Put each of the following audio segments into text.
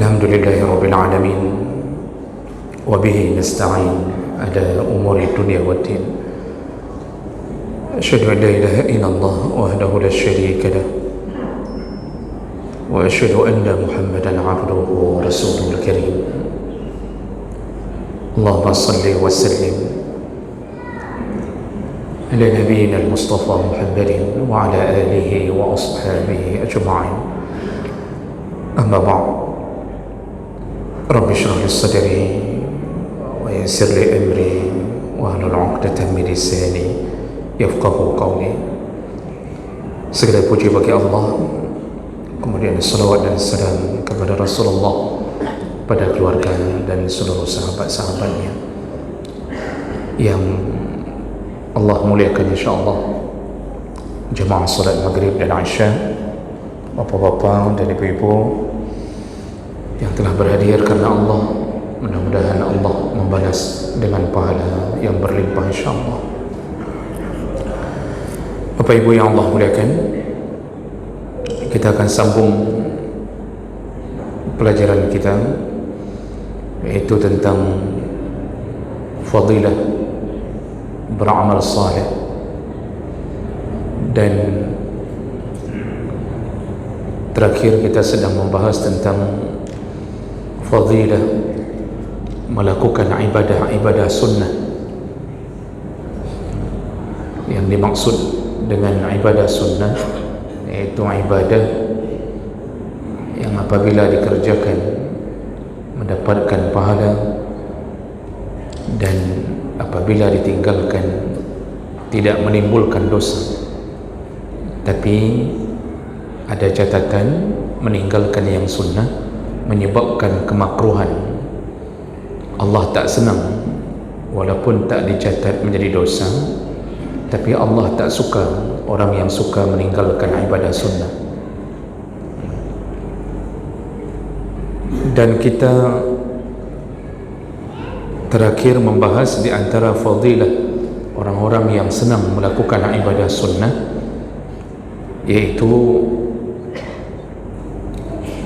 الحمد لله رب العالمين وبه نستعين على أمور الدنيا والدين. أشهد أن لا إله إلا الله وحده لا شريك له وأشهد أن محمدا عبده ورسوله الكريم. اللهم صل وسلم على نبينا المصطفى محمد وعلى آله وأصحابه أجمعين. أما بعد، رب اشرح لي صدري ويسر لي أمري واحلل عقدة من لساني yafqahu qawli. Segala puji bagi Allah, kemudian salawat dan salam kepada Rasulullah, pada keluarga dan seluruh sahabat-sahabatnya yang Allah muliakan insyaAllah. Jemaah salat maghrib dan isya, bapa-bapa dan ibu-ibu yang telah berhadir karena Allah, mudah-mudahan Allah membalas dengan pahala yang berlimpah insyaAllah. Bapak Ibu yang Allah muliakan, kita akan sambung pelajaran kita, yaitu tentang fadilah beramal saleh, dan terakhir kita sedang membahas tentang fadilah melakukan ibadah sunnah. Yang dimaksud dengan ibadah sunnah yaitu ibadah yang apabila dikerjakan mendapatkan pahala, dan apabila ditinggalkan tidak menimbulkan dosa. Tapi ada catatan, meninggalkan yang sunnah menyebabkan kemakruhan. Allah tak senang walaupun tak dicatat menjadi dosa, tapi Allah tak suka orang yang suka meninggalkan ibadah sunnah. Dan kita terakhir membahas di antara fadilah orang-orang yang senang melakukan ibadah sunnah, yaitu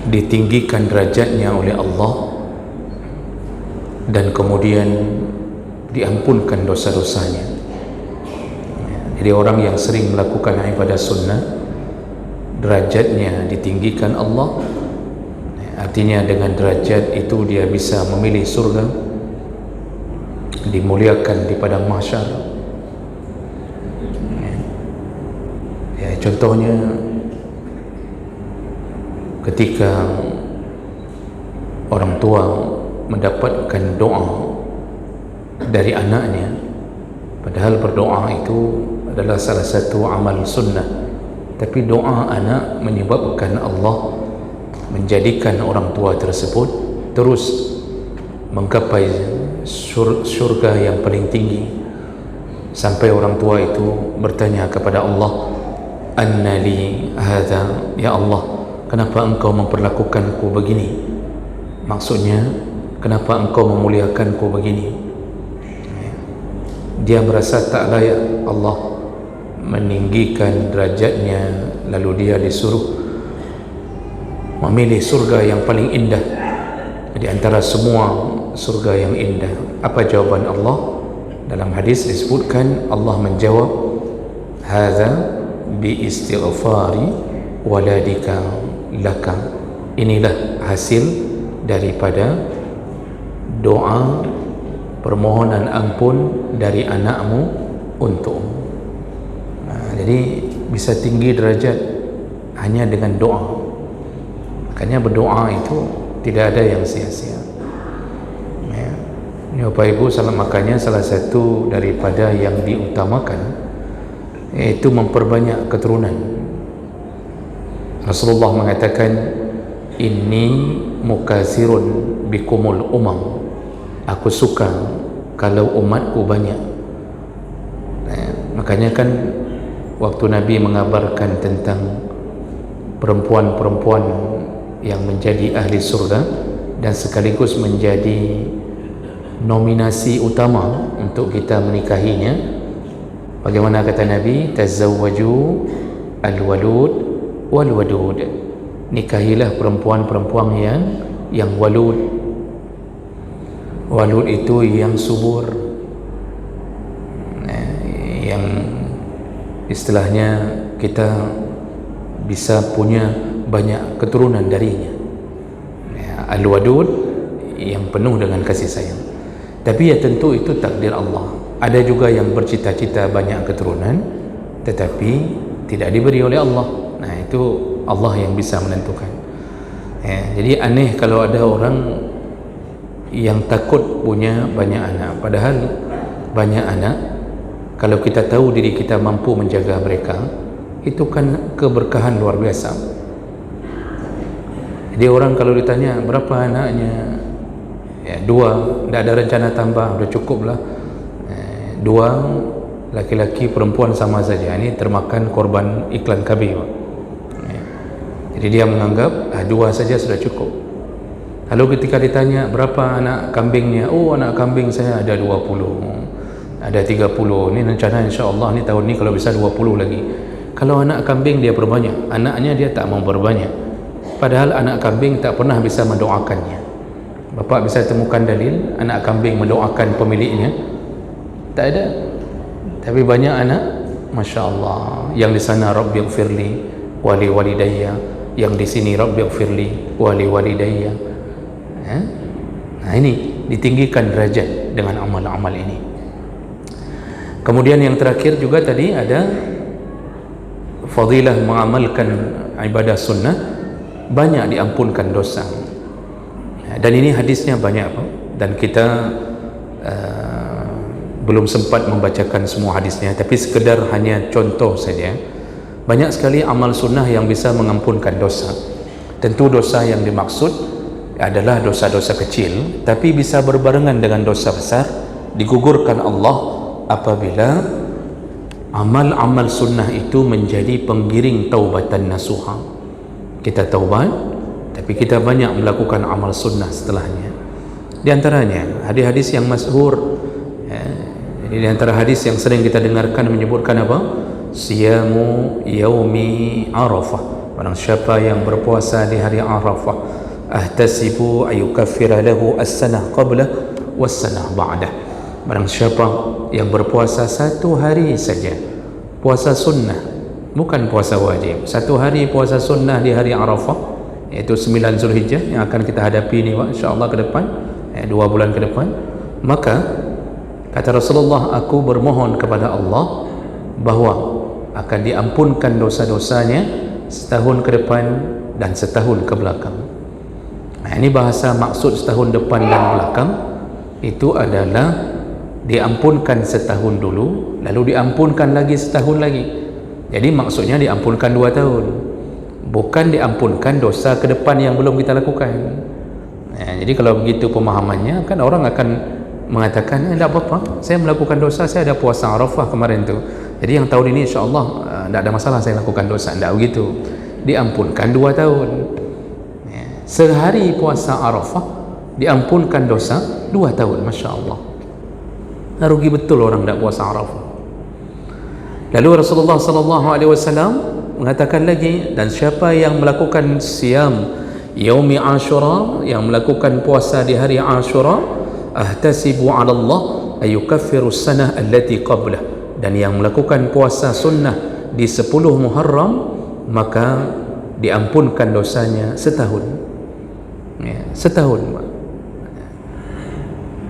ditinggikan derajatnya oleh Allah dan kemudian diampunkan dosa-dosanya. Jadi orang yang sering melakukan ibadah sunnah, derajatnya ditinggikan Allah. Artinya dengan derajat itu dia bisa memilih surga, dimuliakan di padang mahsyar. Ya, contohnya ketika orang tua mendapatkan doa dari anaknya, padahal berdoa itu adalah salah satu amal sunnah, tapi doa anak menyebabkan Allah menjadikan orang tua tersebut terus menggapai syurga yang paling tinggi, sampai orang tua itu bertanya kepada Allah, anna li hadha, ya Allah, kenapa engkau memperlakukanku begini? Maksudnya, kenapa engkau memuliakanku begini? Dia merasa tak layak Allah meninggikan derajatnya, lalu dia disuruh memilih surga yang paling indah di antara semua surga yang indah. Apa jawaban Allah? Dalam hadis disebutkan Allah menjawab, hadza bi istighfari waladika laka, inilah hasil daripada doa permohonan ampun dari anakmu untukmu. Jadi bisa tinggi derajat hanya dengan doa. Makanya berdoa itu tidak ada yang sia-sia. Ya. Ini Bapak Ibu, makanya salah satu daripada yang diutamakan yaitu memperbanyak keturunan. Rasulullah mengatakan, inni mukasirun bikumul umam, aku suka kalau umatku banyak. Makanya kan waktu Nabi mengabarkan tentang perempuan-perempuan yang menjadi ahli surga dan sekaligus menjadi nominasi utama untuk kita menikahinya, bagaimana kata Nabi, tazawwaju al-walud wal-wadud, nikahilah perempuan-perempuan yang yang walud. Walud itu yang subur, yang istilahnya kita bisa punya banyak keturunan darinya. Al-Wadud, yang penuh dengan kasih sayang. Tapi ya tentu itu takdir Allah. Ada juga yang bercita-cita banyak keturunan tetapi tidak diberi oleh Allah. Nah, itu Allah yang bisa menentukan. Jadi aneh kalau ada orang yang takut punya banyak anak, padahal banyak anak, kalau kita tahu diri kita mampu menjaga mereka, itu kan keberkahan luar biasa. Jadi orang kalau ditanya berapa anaknya, ya 2, tidak ada rencana tambah, sudah cukup lah. 2, laki-laki perempuan sama saja. Ini termakan korban iklan KB. Jadi dia menganggap 2 saja sudah cukup. Lalu ketika ditanya berapa anak kambingnya, oh anak kambing saya ada 20, ada 30. Ini rencana insya-Allah ni tahun ni kalau bisa 20 lagi. Kalau anak kambing dia perbanyak, anaknya dia tak mau berbanyak. Padahal anak kambing tak pernah bisa mendoakannya. Bapak bisa temukan dalil anak kambing mendoakan pemiliknya? Tak ada. Tapi banyak anak, Masya Allah, yang di sana Rabbighfirli wali walidayya, yang di sini Rabbighfirli wali walidayya. Nah, ini ditinggikan derajat dengan amal-amal ini. Kemudian yang terakhir juga tadi ada fadilah mengamalkan ibadah sunnah, banyak diampunkan dosa. Dan ini hadisnya banyak, dan kita belum sempat membacakan semua hadisnya, tapi sekedar hanya contoh saja. Banyak sekali amal sunnah yang bisa mengampunkan dosa. Tentu dosa yang dimaksud adalah dosa-dosa kecil, tapi bisa berbarengan dengan dosa besar, digugurkan Allah apabila amal-amal sunnah itu menjadi penggiring taubatan nasuha. Kita taubat, tapi kita banyak melakukan amal sunnah setelahnya. Di antaranya hadis-hadis yang masyhur. Jadi di antara hadis yang sering kita dengarkan menyebutkan apa? Siyamu yaumi Arafah. Barang siapa yang berpuasa di hari Arafah, ahtasibu ayukaffira lahu as-sanah qablah was-sanah ba'dah. Barang siapa yang berpuasa 1 hari saja, puasa sunnah, bukan puasa wajib, 1 hari puasa sunnah di hari Arafah, iaitu 9 Zulhijjah yang akan kita hadapi ni insya-Allah ke depan, 2 bulan ke depan, maka kata Rasulullah, aku bermohon kepada Allah bahawa akan diampunkan dosa-dosanya setahun ke depan dan setahun ke belakang. Nah, ini bahasa maksud setahun depan dan belakang itu adalah diampunkan setahun dulu, lalu diampunkan lagi setahun lagi. Jadi maksudnya diampunkan 2 tahun, bukan diampunkan dosa ke depan yang belum kita lakukan. Nah, jadi kalau begitu pemahamannya, kan orang akan mengatakan, tidak apa-apa, saya melakukan dosa, saya ada puasa Arafah kemarin tu, jadi yang tahun ini insya-Allah tidak ada masalah saya lakukan dosa. Tidak begitu, diampunkan 2 tahun. Sehari puasa Arafah diampunkan dosa 2 tahun. Masya Allah, rugi betul orang tidak puasa Arafah. Lalu Rasulullah SAW mengatakan lagi, dan siapa yang melakukan siam yaumi Ashura, yang melakukan puasa di hari Ashura, ahtasibu 'ala Allah ayukaffiru as-sanah allati qablah, dan yang melakukan puasa sunnah di 10 Muharram, maka diampunkan dosanya setahun. Setahun.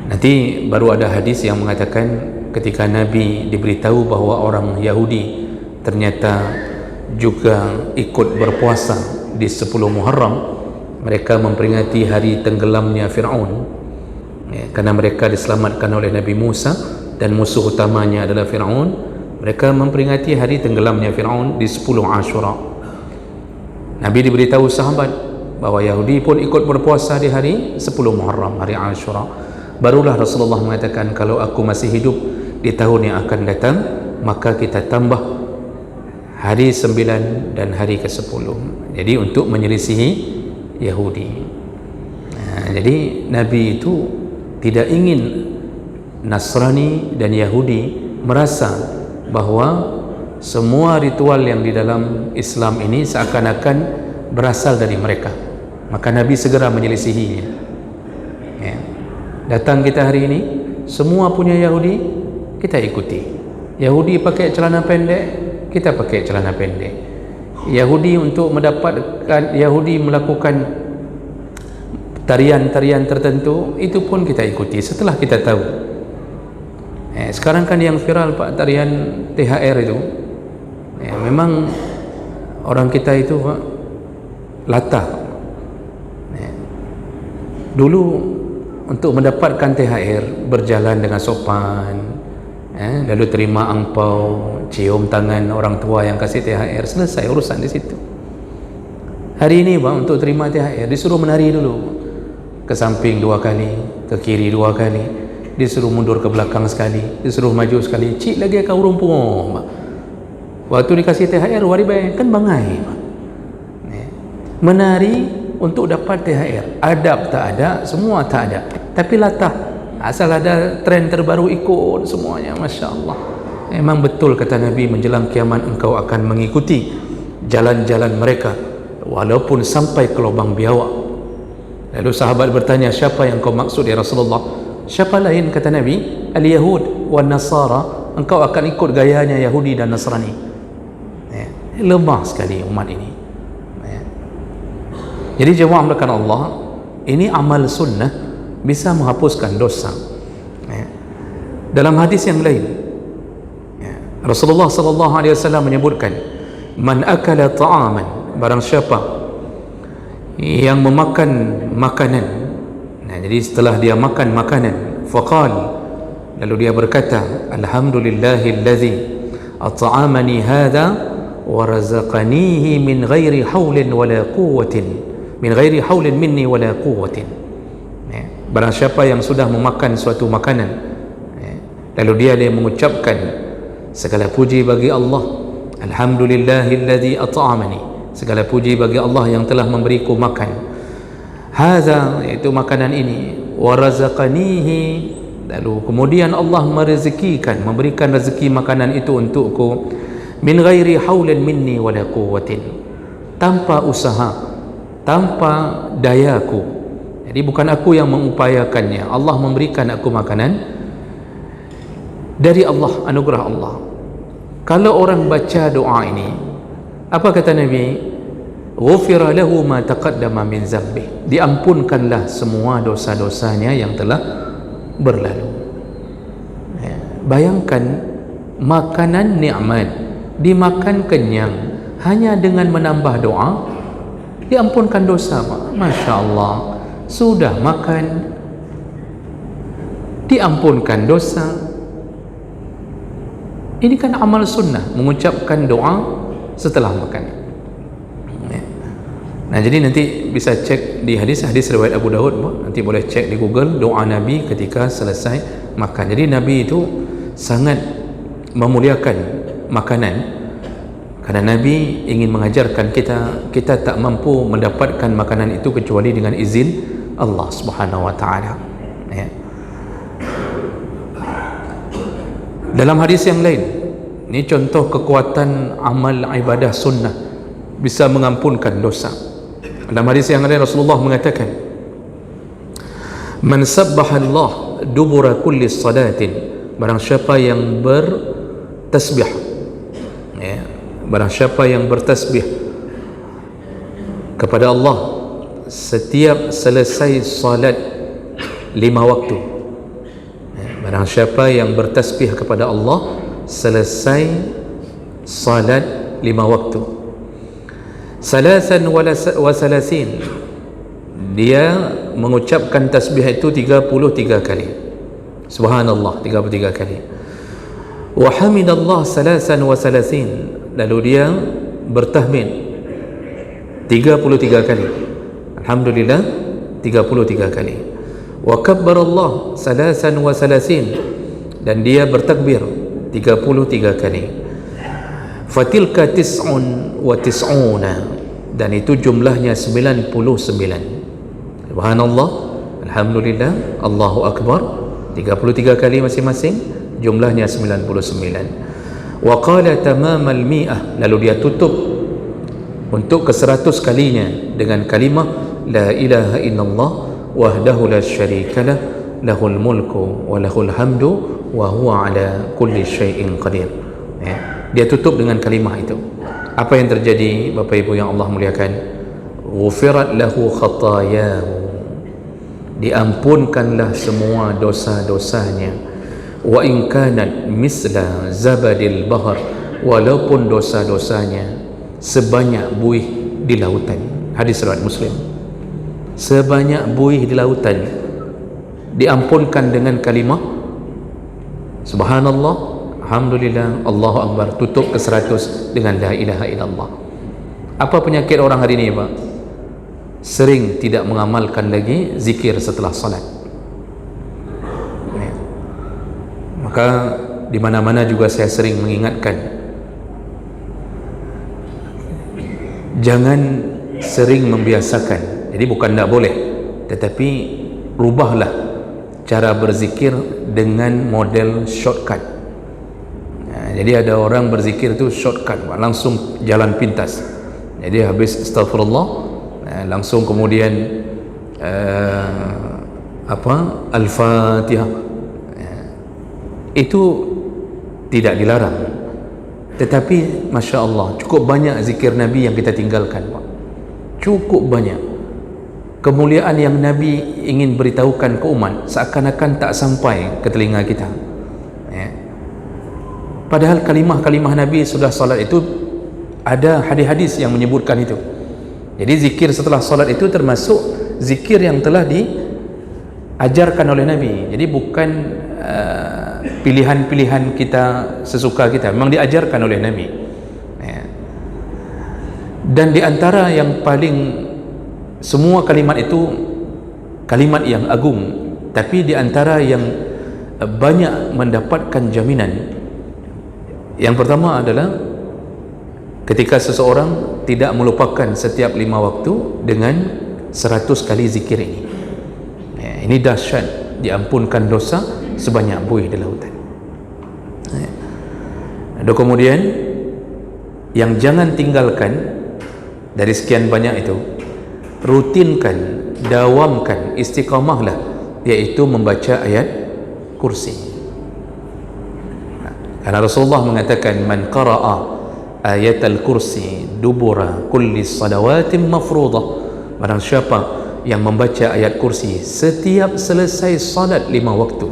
Nanti baru ada hadis yang mengatakan ketika Nabi diberitahu bahawa orang Yahudi ternyata juga ikut berpuasa di 10 Muharram, mereka memperingati hari tenggelamnya Fir'aun, karena mereka diselamatkan oleh Nabi Musa dan musuh utamanya adalah Fir'aun. Mereka memperingati hari tenggelamnya Fir'aun di 10 Ashura. Nabi diberitahu sahabat bahawa Yahudi pun ikut berpuasa di hari 10 Muharram, hari Ashura. Barulah Rasulullah mengatakan, kalau aku masih hidup di tahun yang akan datang, maka kita tambah hari 9 dan hari ke-10. Jadi untuk menyelisihi Yahudi. Jadi Nabi itu tidak ingin Nasrani dan Yahudi merasa bahawa semua ritual yang di dalam Islam ini seakan-akan berasal dari mereka. maka Nabi segera menyelisihinya. Ya. Datang kita hari ini, semua punya Yahudi, kita ikuti. Yahudi pakai celana pendek, kita pakai celana pendek. Yahudi untuk mendapatkan, Yahudi melakukan tarian-tarian tertentu, itu pun kita ikuti setelah kita tahu. Sekarang kan yang viral Pak, tarian THR itu, memang orang kita itu Pak latah. Dulu untuk mendapatkan THR berjalan dengan sopan, lalu terima angpau, cium tangan orang tua yang kasih THR, selesai urusan di situ. Hari ini Pak, untuk terima THR disuruh menari dulu, ke samping 2 kali, ke kiri 2 kali, disuruh mundur ke belakang sekali, disuruh maju sekali, cik lagi kau rumpung Pak. Waktu dikasih THR wari baik kan bangai Pak. Menari untuk dapat THR, adab tak ada, semua tak ada, tapi latah, asal ada tren terbaru ikut semuanya. Masya Allah, memang betul kata Nabi, menjelang kiamat engkau akan mengikuti jalan-jalan mereka walaupun sampai ke lubang biawak. Lalu sahabat bertanya, siapa yang kau maksud ya Rasulullah? Siapa lain kata Nabi? Al-Yahud wa Nasara, engkau akan ikut gayanya Yahudi dan Nasrani. Lemah sekali umat ini. Jadi jemaah melakukan Allah, ini amal sunnah bisa menghapuskan dosa. Dalam hadis yang lain, Rasulullah sallallahu alaihi wasallam menyebutkan, man akala ta'aman, barang siapa yang memakan makanan, jadi setelah dia makan makanan, faqal, lalu dia berkata, alhamdulillahillazi at'amani hadha wa razaqanihi min ghairi haulin wala quwwatin, min ghairi haulin minni wala quwwatin. Barang siapa yang sudah memakan suatu makanan, lalu dia mengucapkan, segala puji bagi Allah, alhamdulillahilladzi at'amani, segala puji bagi Allah yang telah memberiku makan, hadza, itu makanan ini, wa razaqanihi, lalu kemudian Allah merezekikan, memberikan rezeki makanan itu untukku, min ghairi haulin minni wala quwwatin, tanpa usaha, tanpa dayaku. Jadi bukan aku yang mengupayakannya, Allah memberikan aku makanan dari Allah, anugerah Allah. Kalau orang baca doa ini, apa kata Nabi? Ghufira lahu ma taqaddama min dzambih, diampunkanlah semua dosa-dosanya yang telah berlalu. Bayangkan makanan nikmat, dimakan kenyang, hanya dengan menambah doa diampunkan dosa. Masya Allah, sudah makan diampunkan dosa. Ini kan amal sunnah, mengucapkan doa setelah makan. Nah, jadi nanti bisa cek di hadis-hadis riwayat Abu Daud, nanti boleh cek di Google doa Nabi ketika selesai makan. Jadi Nabi itu sangat memuliakan makanan, karena Nabi ingin mengajarkan kita tak mampu mendapatkan makanan itu kecuali dengan izin Allah Subhanahu wa taala. Dalam hadis yang lain, ini contoh kekuatan amal ibadah sunnah bisa mengampunkan dosa. Dalam hadis yang lain Rasulullah mengatakan, man sabbaha Allah dubura kulli salatin, barang siapa yang bertasbih, barang siapa yang bertasbih kepada Allah setiap selesai salat 5 waktu, barang siapa yang bertasbih kepada Allah selesai salat 5 waktu, salasan wa salasin, dia mengucapkan tasbih itu 33 kali, subhanallah 33 kali, wa hamidallah salasan wa salasin, lalu dia bertahmid 33 kali, alhamdulillah 33 kali, wa kabbarallah salasan wa salasin, dan dia bertakbir 33 kali, fatilka tis'un wa tis'una, dan itu jumlahnya 99. Subhanallah, alhamdulillah, Allahu akbar 33 kali masing-masing, jumlahnya 99. Wa qala tamamal mi'ah, lalu dia tutup untuk ke 100 kalinya dengan kalimah la ilaha illallah wahdahu la syarika lah lahul mulku wa lahul hamdu wa huwa ala kulli syai'in qadir. Dia tutup dengan kalimah itu. Apa yang terjadi Bapak Ibu yang Allah muliakan? Ghufirat lahu khatayahu, diampunkanlah semua dosa-dosanya. Wa in kanat misla zabadil bahr, walaupun dosa-dosanya sebanyak buih di lautan. Hadis riwayat Muslim. Sebanyak buih di lautan diampunkan dengan kalimah subhanallah, alhamdulillah, Allahu Akbar, tutup ke 100 dengan la ilaha illallah. Apa penyakit orang hari ini, Pak? Sering tidak mengamalkan lagi zikir setelah salat. Maka di mana-mana juga saya sering mengingatkan, jangan sering membiasakan. Jadi bukan tidak boleh, tetapi rubahlah cara berzikir dengan model shortcut. Jadi ada orang berzikir itu shortcut, langsung jalan pintas. Jadi habis astagfirullah, langsung kemudian Al-Fatihah. Itu tidak dilarang, tetapi Masya Allah cukup banyak zikir Nabi yang kita tinggalkan, Pak. Cukup banyak kemuliaan yang Nabi ingin beritahukan ke umat, seakan-akan tak sampai ke telinga kita. Padahal kalimah-kalimah Nabi sudah salat itu ada hadis-hadis yang menyebutkan itu. Jadi zikir setelah salat itu termasuk zikir yang telah diajarkan oleh Nabi. Jadi bukan pilihan-pilihan kita sesuka kita, memang diajarkan oleh Nabi. Dan di antara yang paling, semua kalimat itu kalimat yang agung, tapi di antara yang banyak mendapatkan jaminan, yang pertama adalah ketika seseorang tidak melupakan setiap 5 waktu dengan 100 kali zikir ini. Ini dahsyat, diampunkan dosa sebanyak buih di lautan. Dan kemudian yang jangan tinggalkan dari sekian banyak itu, rutinkan, dawamkan, istiqamahlah, yaitu membaca ayat kursi. Karena Rasulullah mengatakan, man qara'a ayat al-kursi dubura kulli salawatin mafruḍah, barang siapa yang membaca ayat kursi setiap selesai salat 5 waktu.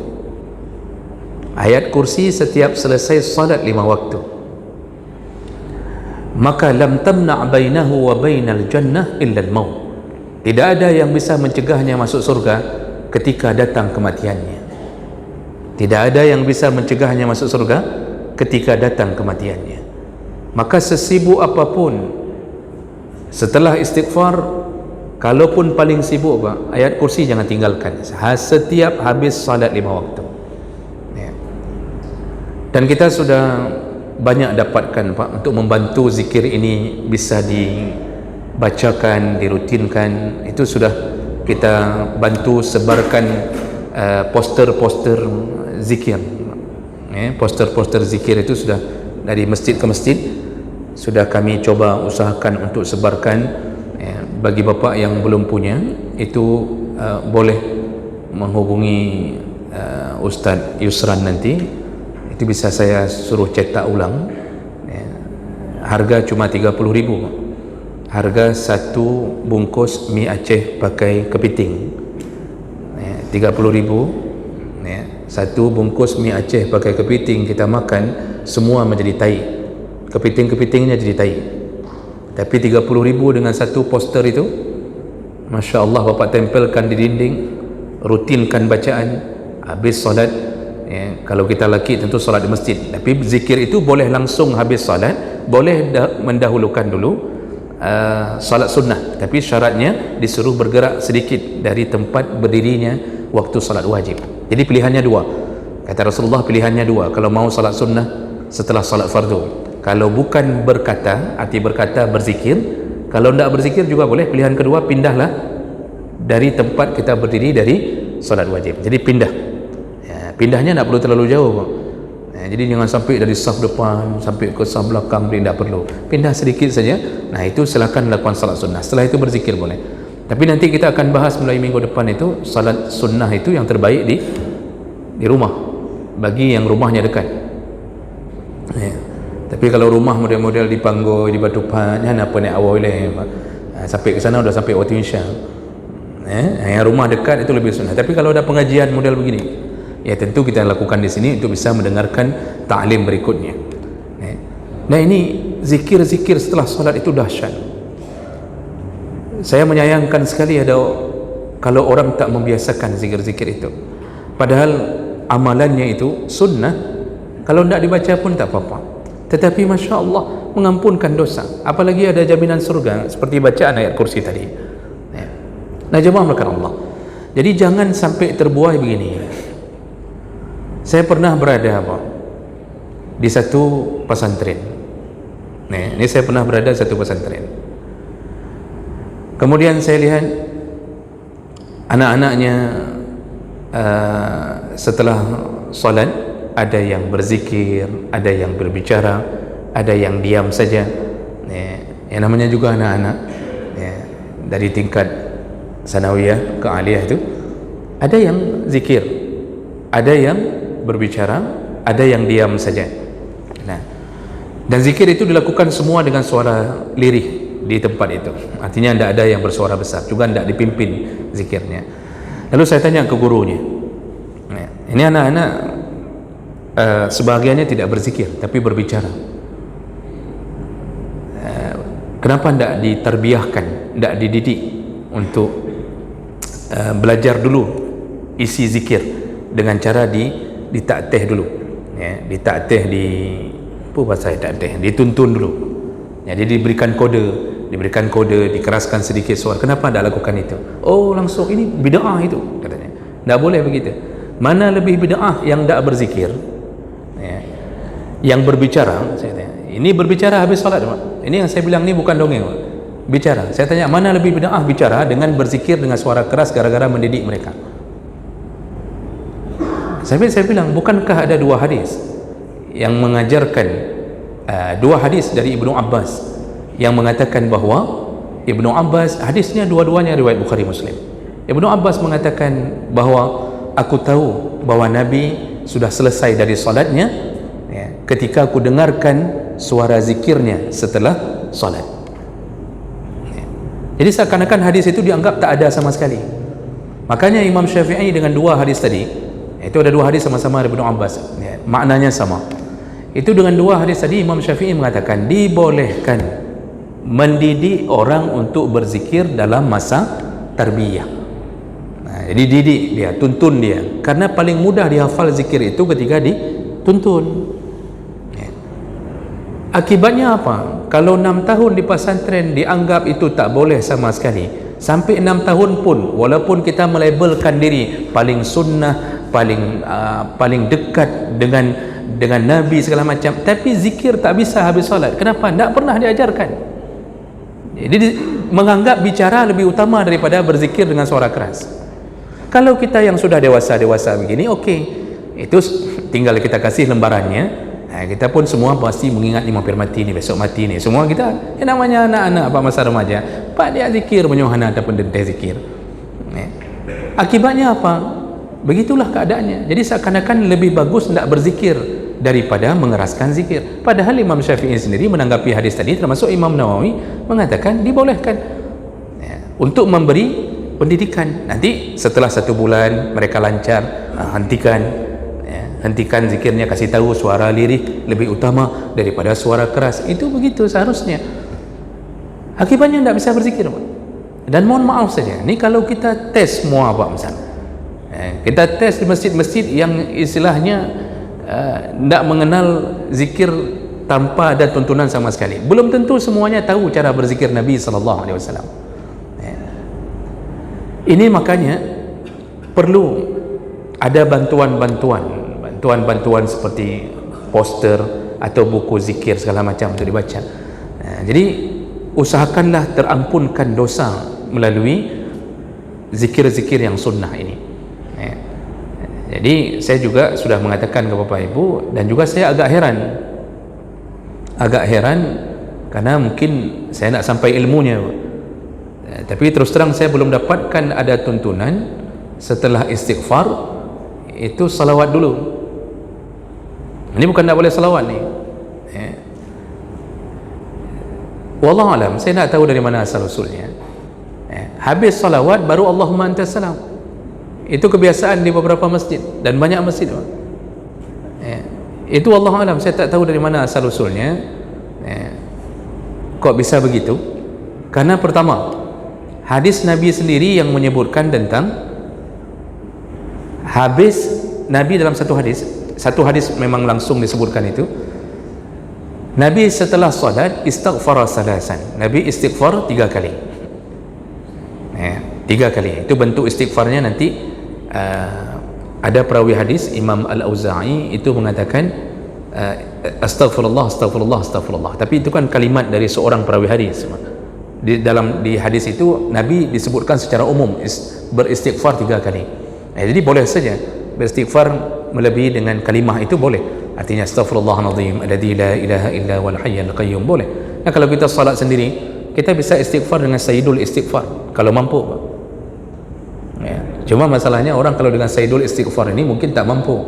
Ayat kursi setiap selesai salat 5 waktu, maka lam tamna' bainahu wa bainal jannah illa al-maut. Tidak ada yang bisa mencegahnya masuk surga ketika datang kematiannya. Tidak ada yang bisa mencegahnya masuk surga ketika datang kematiannya. Maka sesibuk apapun setelah istighfar, kalaupun paling sibuk, Pak, ayat kursi jangan tinggalkan setiap habis salat 5 waktu. Dan kita sudah banyak dapatkan, Pak, untuk membantu zikir ini bisa dibacakan, dirutinkan. Itu sudah kita bantu sebarkan poster-poster zikir. Poster-poster zikir itu sudah dari masjid ke masjid sudah kami coba usahakan untuk sebarkan. Bagi Bapak yang belum punya itu boleh menghubungi Ustaz Yusran nanti, itu bisa saya suruh cetak ulang. Harga cuma 30.000, harga satu bungkus mie Aceh pakai kepiting. 30.000 satu bungkus mie Aceh pakai kepiting, kita makan semua menjadi tai, kepiting-kepitingnya jadi tai. Tapi 30.000 dengan satu poster itu, Masya Allah, Bapak tempelkan di dinding, rutinkan bacaan habis salat. Kalau kita laki tentu salat di masjid, tapi zikir itu boleh langsung habis salat, boleh mendahulukan dulu salat sunnah, tapi syaratnya disuruh bergerak sedikit dari tempat berdirinya waktu salat wajib. Jadi pilihannya dua, kata Rasulullah, pilihannya dua kalau mau salat sunnah setelah salat fardu. Kalau bukan berkata, arti berkata berzikir, kalau tidak berzikir juga boleh. Pilihan kedua, pindahlah dari tempat kita berdiri dari salat wajib. Jadi pindah, pindahnya tidak perlu terlalu jauh, jadi jangan sampai dari saf depan sampai ke saf belakang, tidak perlu, pindah sedikit saja. Nah itu silakan lakukan salat sunnah. Setelah itu berzikir boleh. Tapi nanti kita akan bahas mulai minggu depan itu salat sunnah itu yang terbaik di rumah, bagi yang rumahnya dekat. Tapi kalau rumah model-model di Panggoi, di Batupan, apa ni awal sampai ke sana dah sampai waktu Isya. Yang rumah dekat itu lebih sunnah. Tapi kalau ada pengajian model begini, ya tentu kita lakukan di sini untuk bisa mendengarkan ta'lim berikutnya. Nah, ini zikir-zikir setelah solat itu dahsyat. Saya menyayangkan sekali ada kalau orang tak membiasakan zikir-zikir itu. Padahal amalannya itu sunnah, kalau tidak dibaca pun tak apa-apa. Tetapi Masya Allah mengampunkan dosa, apalagi ada jaminan surga seperti bacaan ayat kursi tadi. Nah, jemaah melakukan Allah, jadi jangan sampai terbuai begini. Saya pernah berada di satu pesantren. Ini saya pernah berada di satu pesantren. Kemudian saya lihat anak-anaknya setelah solat ada yang berzikir, ada yang berbicara, ada yang diam saja. Yang namanya juga anak-anak dari tingkat sanawiyah ke aliyah itu, ada yang zikir, ada yang berbicara, ada yang diam saja. Dan zikir itu dilakukan semua dengan suara lirih di tempat itu. Artinya tidak ada yang bersuara besar, juga tidak dipimpin zikirnya. Lalu saya tanya ke gurunya, ini anak-anak sebahagiannya tidak berzikir tapi berbicara. Kenapa tidak ditarbiyahkan, tidak dididik untuk belajar dulu isi zikir dengan cara ditaktih dulu, ditaktih dituntun dulu. Jadi diberikan kode, dikeraskan sedikit suara. Kenapa tidak lakukan itu? Oh, langsung ini bid'ah itu katanya. Tidak boleh begitu. Mana lebih bid'ah yang tidak berzikir, yang berbicara. Saya tanya, ini berbicara habis salat, ini yang saya bilang ini bukan dongeng, bicara. Saya tanya, mana lebih bid'ah bicara dengan berzikir dengan suara keras gara-gara mendidik mereka? Saya bilang, bukankah ada dua hadis yang mengajarkan, dua hadis dari Ibnu Abbas yang mengatakan bahawa Ibnu Abbas, hadisnya dua-duanya riwayat Bukhari Muslim. Ibnu Abbas mengatakan bahawa aku tahu bahawa Nabi sudah selesai dari salatnya ketika aku dengarkan suara zikirnya setelah salat. Jadi seakan-akan hadis itu dianggap tak ada sama sekali. Makanya Imam Syafi'i dengan dua hadis tadi, itu ada dua hadis sama-sama dari Ibnu Abbas, maknanya sama. Itu dengan dua hadis tadi Imam Syafi'i mengatakan dibolehkan mendidik orang untuk berzikir dalam masa tarbiyah. Jadi didik dia, tuntun dia, karena paling mudah dihafal zikir itu ketika dituntun. Akibatnya apa? Kalau 6 tahun di pesantren dianggap itu tak boleh sama sekali, sampai 6 tahun pun walaupun kita melabelkan diri paling sunnah, paling dekat dengan Nabi segala macam, tapi zikir tak bisa habis solat. Kenapa? Tak pernah diajarkan. Jadi menganggap bicara lebih utama daripada berzikir dengan suara keras. Kalau kita yang sudah dewasa begini, okey, itu tinggal kita kasih lembarannya. Kita pun semua pasti mengingat ni mampir mati ni, besok mati ni. Semua kita, namanya anak-anak apa masa remaja, pak dia zikir menyuhana ataupun denteh zikir. Akibatnya apa? Begitulah keadaannya. Jadi seakan-akan lebih bagus tidak berzikir daripada mengeraskan zikir. Padahal Imam Syafi'i sendiri menanggapi hadis tadi, termasuk Imam Nawawi, mengatakan dibolehkan untuk memberi pendidikan. Nanti setelah 1 bulan mereka lancar, hentikan zikirnya, kasih tahu suara lirih lebih utama daripada suara keras. Itu begitu seharusnya. Akibatnya tidak bisa berzikir. Dan mohon maaf saja, ini kalau kita tes semua misalnya, kita tes di masjid-masjid yang istilahnya tidak mengenal zikir tanpa ada tuntunan sama sekali, belum tentu semuanya tahu cara berzikir Nabi SAW. Ini makanya perlu ada bantuan seperti poster atau buku zikir segala macam untuk dibaca. Jadi usahakanlah terampunkan dosa melalui zikir-zikir yang sunnah ini. Jadi saya juga sudah mengatakan ke Bapak Ibu, dan juga saya agak heran karena mungkin saya nak sampai ilmunya. Tapi terus terang saya belum dapatkan ada tuntunan setelah istighfar itu salawat dulu. Ini bukan tak boleh salawat ni. Wallahu alam, saya nak tahu dari mana asal usulnya. Habis salawat baru Allahumma antas salam. Itu kebiasaan di beberapa masjid dan banyak masjid. Itu wallahu alam, saya tak tahu dari mana asal usulnya. Kok bisa begitu? Karena pertama, hadis Nabi sendiri yang menyebutkan tentang habis Nabi dalam satu hadis memang langsung disebutkan itu, Nabi setelah salat istighfar salasan. Nabi istighfar 3 kali. 3 kali. Itu bentuk istighfarnya nanti ada perawi hadis Imam Al-Auza'i itu mengatakan astaghfirullah, astaghfirullah, astaghfirullah. Tapi itu kan kalimat dari seorang perawi hadis. Di hadis itu Nabi disebutkan secara umum beristighfar 3 kali. Jadi boleh saja beristighfar melebihi dengan kalimah itu boleh. Artinya astaghfirullahaladzim alladzi la ilaha illa wal hayyul qayyum boleh. Nah, kalau kita salat sendiri, kita bisa istighfar dengan sayyidul istighfar kalau mampu. Cuma masalahnya orang kalau dengan sayyidul istighfar ini mungkin tak mampu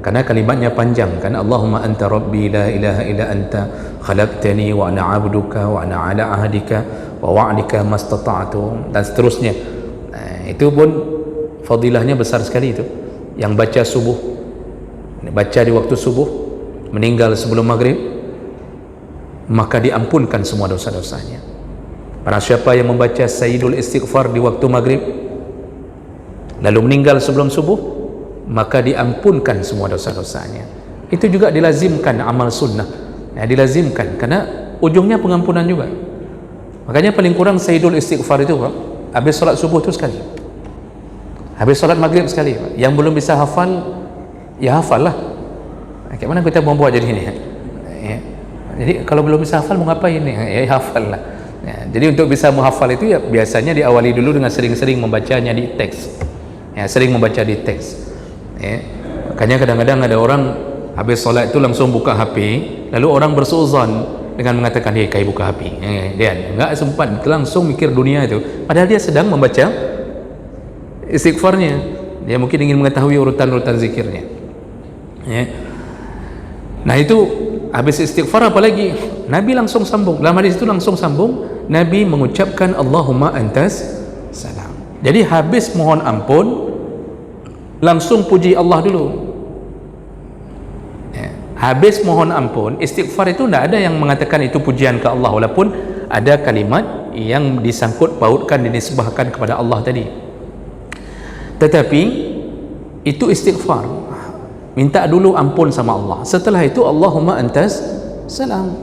karena kalimatnya panjang kan. Allahumma anta rabbi la ilaha illa anta khalaqtani wa ana 'abduka wa ana 'ala ahdika wa wa'dika mastata'tu dan seterusnya. Itu pun fadilahnya besar sekali itu. Yang baca subuh, baca di waktu subuh, meninggal sebelum maghrib, maka diampunkan semua dosa-dosanya. Barang siapa yang membaca sayyidul istighfar di waktu maghrib lalu meninggal sebelum subuh, maka diampunkan semua dosa-dosanya. Itu juga dilazimkan amal sunnah, dilazimkan karena ujungnya pengampunan juga. Makanya paling kurang sayyidul istighfar itu Pak, habis solat subuh itu sekali, habis solat maghrib sekali Pak. Yang belum bisa hafal, ya hafal lah. Kayak mana kita mau buat jadi ini? Jadi kalau belum bisa hafal mau ngapain ini? Ya hafal lah. Jadi untuk bisa menghafal itu ya biasanya diawali dulu dengan sering-sering membacanya di teks. Sering membaca di teks. Makanya kadang-kadang ada orang habis solat itu langsung buka HP, lalu orang bersuuzon dengan mengatakan, "Kai buka HP." Dia enggak sempat langsung mikir dunia itu. Padahal dia sedang membaca istighfarnya. Dia mungkin ingin mengetahui urutan-urutan zikirnya. Nah itu habis istighfar apalagi Nabi langsung sambung. Dalam hadis itu langsung sambung Nabi mengucapkan Allahumma antas salam. Jadi habis mohon ampun langsung puji Allah dulu. Habis mohon ampun, istighfar itu tidak ada yang mengatakan itu pujian ke Allah, walaupun ada kalimat yang disangkut pautkan, dinisbahkan kepada Allah tadi. Tetapi itu istighfar, minta dulu ampun sama Allah. Setelah itu Allahumma antas salam.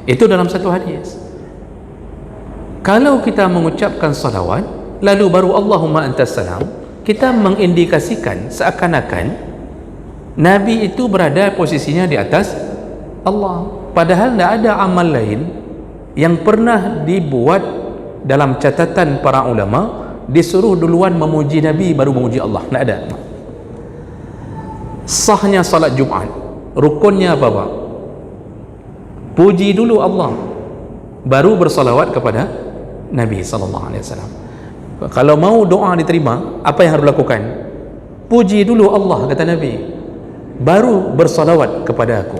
Itu dalam satu hadis. Kalau kita mengucapkan salawat lalu baru Allahumma antas salam, kita mengindikasikan seakan-akan Nabi itu berada posisinya di atas Allah, padahal tidak ada amal lain yang pernah dibuat dalam catatan para ulama disuruh duluan memuji Nabi baru memuji Allah. Tidak ada. Sahnya salat Jumaat, rukunnya apa Pak? Puji dulu Allah baru bersalawat kepada Nabi SAW. Kalau mau doa diterima, apa yang harus dilakukan? Puji dulu Allah, kata Nabi, baru bersalawat kepada aku.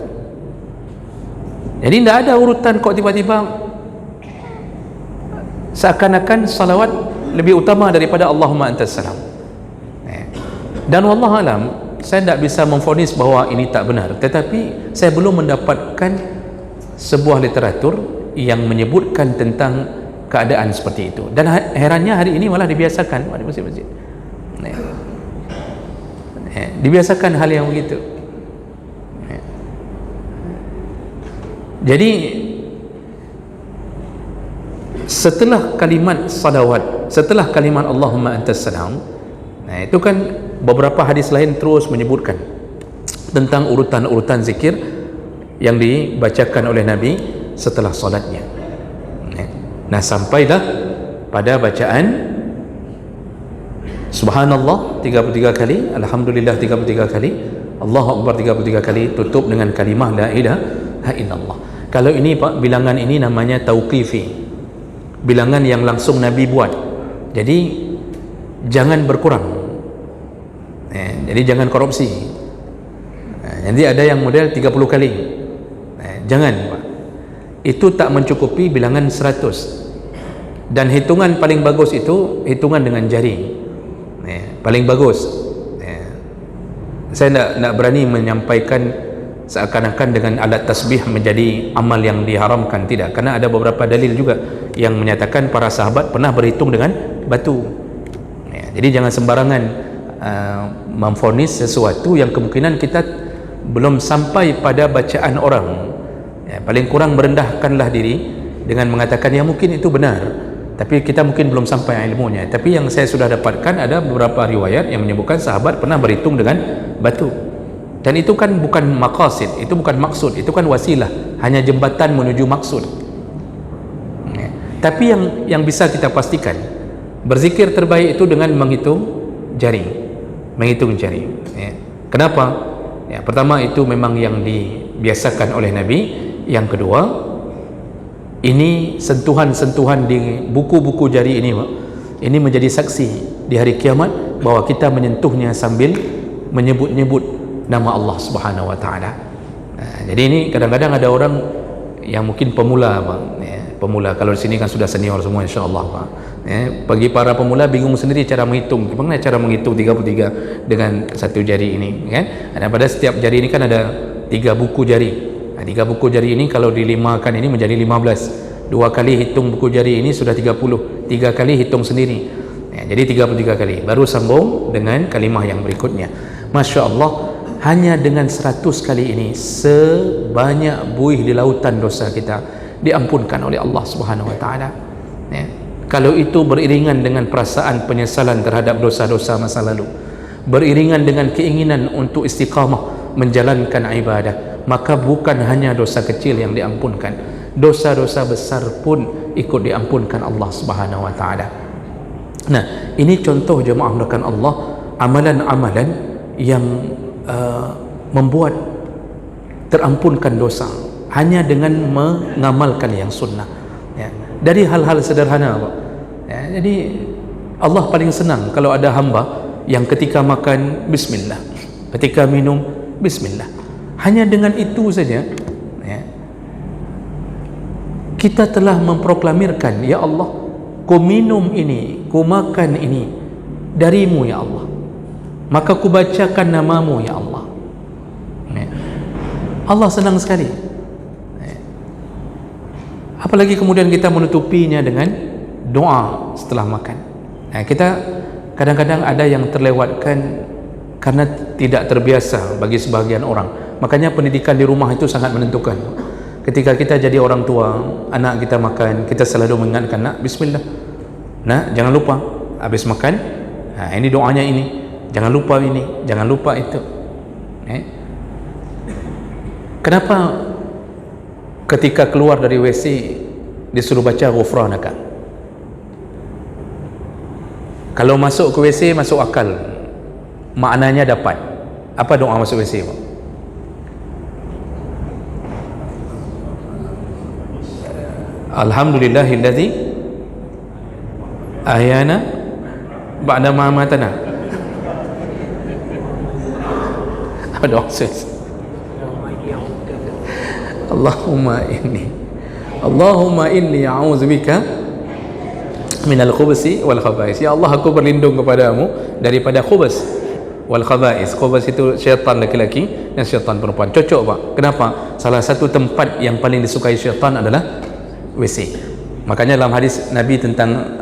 Jadi tidak ada urutan kok tiba-tiba seakan-akan salawat lebih utama daripada Allahumma antas salam. Dan wallahu alam, saya tidak bisa memvonis bahawa ini tak benar, tetapi saya belum mendapatkan sebuah literatur yang menyebutkan tentang keadaan seperti itu. Dan herannya hari ini malah dibiasakan di masjid-masjid. Dibiasakan hal yang begitu. Jadi setelah kalimat salawat, setelah kalimat Allahumma antas salam, itu kan beberapa hadis lain terus menyebutkan tentang urutan-urutan zikir yang dibacakan oleh Nabi setelah solatnya. Nah, sampailah pada bacaan Subhanallah 33 kali, Alhamdulillah 33 kali, Allahu Akbar 33 kali, tutup dengan kalimah la ilaha illallah. Kalau ini Pak, bilangan ini namanya tauqifi. bilangan yang langsung Nabi buat. Jadi jangan berkurang, jadi jangan korupsi. Nanti ada yang model 30 kali, jangan Pak. Itu tak mencukupi bilangan 100. Dan hitungan paling bagus itu hitungan dengan jari, paling bagus. Saya nak berani menyampaikan seakan-akan dengan alat tasbih menjadi amal yang diharamkan, tidak, karena ada beberapa dalil juga yang menyatakan para sahabat pernah berhitung dengan batu. Jadi jangan sembarangan memvonis sesuatu yang kemungkinan kita belum sampai pada bacaan orang. Paling kurang merendahkanlah diri dengan mengatakan ya mungkin itu benar, tapi kita mungkin belum sampai ilmunya. Tapi yang saya sudah dapatkan ada beberapa riwayat yang menyebutkan sahabat pernah berhitung dengan batu. Dan itu kan bukan maqasid, itu bukan maksud, itu kan wasilah, hanya jembatan menuju maksud. Tapi yang bisa kita pastikan, berzikir terbaik itu dengan menghitung jari. Kenapa? Pertama, itu memang yang dibiasakan oleh Nabi. Yang kedua, ini sentuhan-sentuhan di buku-buku jari ini menjadi saksi di hari kiamat bahwa kita menyentuhnya sambil menyebut-nyebut nama Allah Subhanahu wa taala. Jadi ini kadang-kadang ada orang yang mungkin pemula, Pak. Pemula, kalau di sini kan sudah senior semua insya-Allah, Pak. Bagi para pemula bingung sendiri cara menghitung. Bagaimana cara menghitung 33 dengan satu jari ini, kan? Dan pada setiap jari ini kan ada 3 buku jari. 3 buku jari ini kalau dilimakan ini menjadi 15. 2 kali hitung buku jari ini sudah 30. 3 kali hitung sendiri. Jadi 33 kali. Baru sambung dengan kalimah yang berikutnya. Masya Allah, hanya dengan 100 kali ini sebanyak buih di lautan dosa kita diampunkan oleh Allah Subhanahu wa taala. Kalau itu beriringan dengan perasaan penyesalan terhadap dosa-dosa masa lalu, beriringan dengan keinginan untuk istiqamah menjalankan ibadah, maka bukan hanya dosa kecil yang diampunkan, dosa-dosa besar pun ikut diampunkan Allah Subhanahu wa taala. Nah, ini contoh jemaah melakukan Allah, amalan-amalan yang membuat terampunkan dosa hanya dengan mengamalkan yang sunnah, dari hal-hal sederhana, Pak. Jadi Allah paling senang kalau ada hamba yang ketika makan bismillah, ketika minum bismillah. Hanya dengan itu saja kita telah memproklamirkan, ya Allah, ku minum ini, ku makan ini darimu ya Allah, maka ku bacakan namamu ya Allah. Allah senang sekali. Apalagi kemudian kita menutupinya dengan doa setelah makan. Kita kadang-kadang ada yang terlewatkan karena tidak terbiasa bagi sebagian orang. Makanya pendidikan di rumah itu sangat menentukan. Ketika kita jadi orang tua, anak kita makan, kita selalu mengingatkan, nak, bismillah, nak, jangan lupa habis makan, ini doanya ini, jangan lupa ini, jangan lupa itu. Kenapa ketika keluar dari WC disuruh baca ghufranaka? Kalau masuk ke WC masuk akal, maknanya dapat. Apa doa masuk WC, Pak? Alhamdulillahilladzi ahyana ba'da ma amatana. Apa doa maksud? Allahumma inni a'udzubika minal khubusi wal khaba'is. Ya Allah, aku berlindung kepadamu daripada khubus wal khaba'is. Khubus itu syaitan laki-laki dan syaitan perempuan. Cocok, Pak. Kenapa? Salah satu tempat yang paling disukai syaitan adalah WC. Makanya dalam hadis Nabi tentang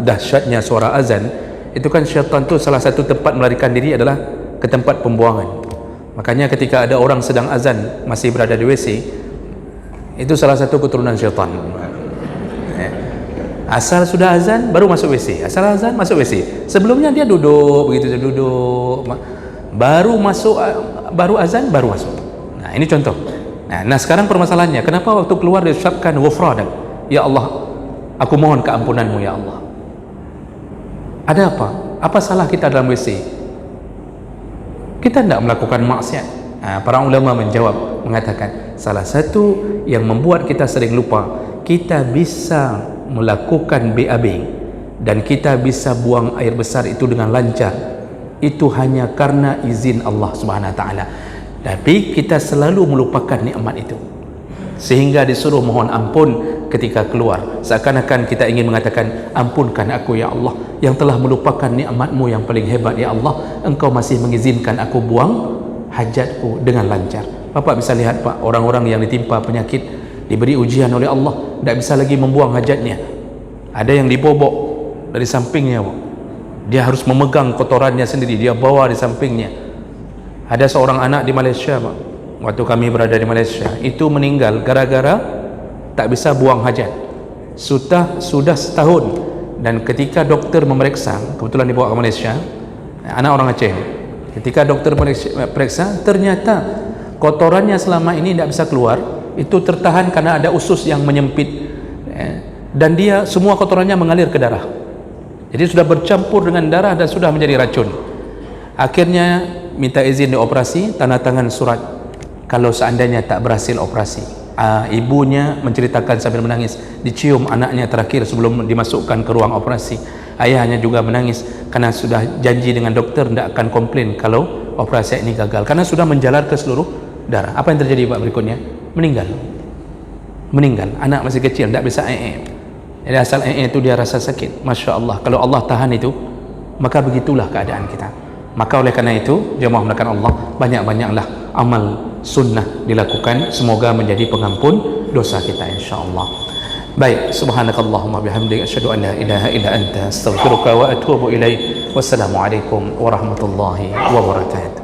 dahsyatnya suara azan, itu kan syaitan tu salah satu tempat melarikan diri adalah ke tempat pembuangan. Makanya ketika ada orang sedang azan masih berada di WC, itu salah satu keturunan syaitan. Asal sudah azan baru masuk WC, asal azan masuk WC. Sebelumnya dia duduk, begitu dia duduk, baru masuk, baru azan baru masuk. Nah, ini contoh. Nah, sekarang permasalahannya, kenapa waktu keluar diucapkan ghufranak? Ya Allah, aku mohon keampunanmu ya Allah. Ada apa? Apa salah kita dalam WC? Kita tidak melakukan maksiat. Para ulama menjawab, mengatakan salah satu yang membuat kita sering lupa, kita bisa melakukan BAB dan kita bisa buang air besar itu dengan lancar, itu hanya karena izin Allah Subhanahu Wa Taala. Tapi kita selalu melupakan nikmat itu, sehingga disuruh mohon ampun ketika keluar, seakan-akan kita ingin mengatakan, ampunkan aku ya Allah yang telah melupakan nikmatmu yang paling hebat ya Allah, engkau masih mengizinkan aku buang hajatku dengan lancar. Bapak bisa lihat Pak, orang-orang yang ditimpa penyakit, diberi ujian oleh Allah, tidak bisa lagi membuang hajatnya. Ada yang dibobok dari sampingnya Pak, dia harus memegang kotorannya sendiri, dia bawa di sampingnya. Ada seorang anak di Malaysia Pak, waktu kami berada di Malaysia, itu meninggal gara-gara tak bisa buang hajat. Sudah setahun, dan ketika dokter memeriksa, kebetulan dibawa ke Malaysia, anak orang Aceh, ketika dokter memeriksa, ternyata kotorannya selama ini tidak bisa keluar, itu tertahan karena ada usus yang menyempit, dan dia semua kotorannya mengalir ke darah, jadi sudah bercampur dengan darah dan sudah menjadi racun. Akhirnya minta izin dioperasi, tanda tangan surat kalau seandainya tak berhasil operasi. Ibunya menceritakan sambil menangis, dicium anaknya terakhir sebelum dimasukkan ke ruang operasi. Ayahnya juga menangis karena sudah janji dengan dokter tidak akan komplain kalau operasi ini gagal, karena sudah menjalar ke seluruh darah. Apa yang terjadi Pak berikutnya? Meninggal. Anak masih kecil, tidak bisa jadi asal itu dia rasa sakit. Masya Allah, kalau Allah tahan itu, maka begitulah keadaan kita. Maka oleh karena itu, jemaah melakukan Allah, banyak-banyaklah amal sunnah dilakukan, semoga menjadi pengampun dosa kita insyaAllah. Baik, subhanakallahumma bihamdik, asyhadu an la ilaha illa anta, astaghfiruka wa atubu ilaik. Wassalamualaikum warahmatullahi wabarakatuh.